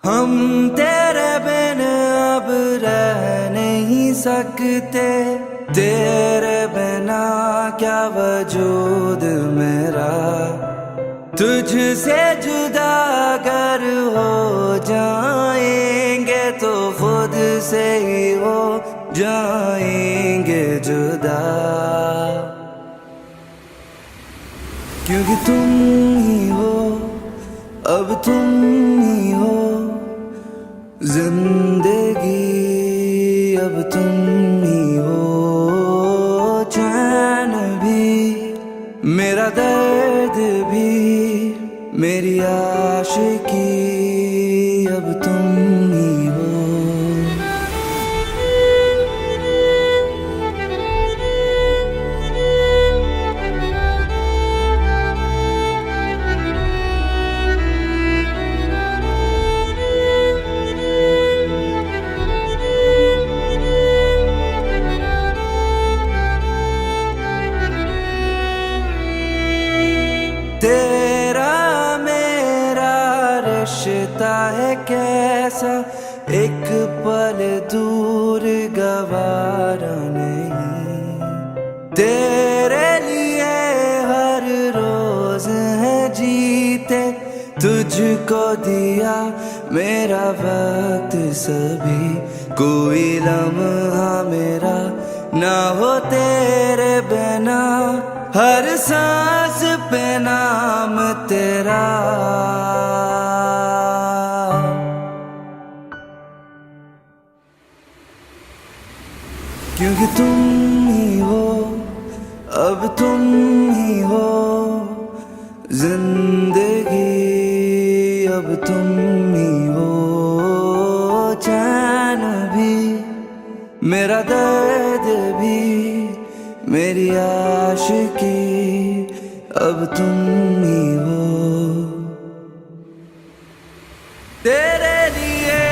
हम तेरे बिन अब रह नहीं सकते, तेरे बिना क्या वजूद मेरा। तुझसे जुदा अगर हो जाएंगे तो खुद से ही हो जाएंगे जुदा। क्योंकि तुम ही हो, अब तुम ही हो जिंदगी, अब तुम ही हो चैन भी, मेरा दर्द भी, मेरी आशिकी, अब तुम ही हो। तेरा मेरा रिश्ता है कैसा, एक पल दूर गवारा नहीं। तेरे लिए हर रोज है जीते, तुझको दिया मेरा वक्त सभी। कोई लम्हा मेरा ना हो तेरे बिना, हर सांस पे नाम तेरा। क्योंकि तुम ही हो, अब तुम ही हो जिंदगी, अब तुम ही हो चैन भी, मेरा दर्द भी, मेरी आशिकी, अब तुम ही हो। तेरे लिए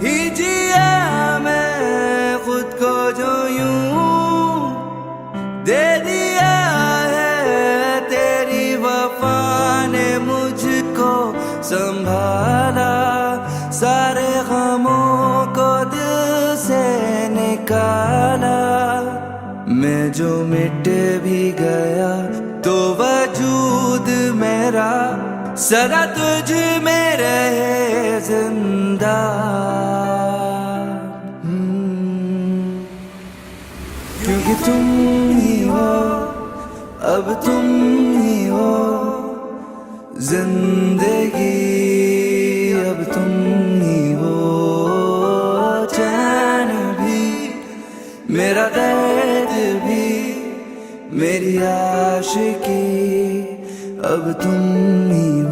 ही जिया मैं खुद को, जो यूं दे दिया है तेरी वफा ने मुझको संभाला। सारे गमों को दिल से निकाला, मैं जो मिट भी गया तो वजूद मेरा सदा तुझ में रहे जिंदा। क्योंकि तुम ही हो, अब तुम ही हो जिंदगी, अब तुम ही हो चैन भी, मेरा दर्द भी, मेरी आशिकी, अब तुम ही हो।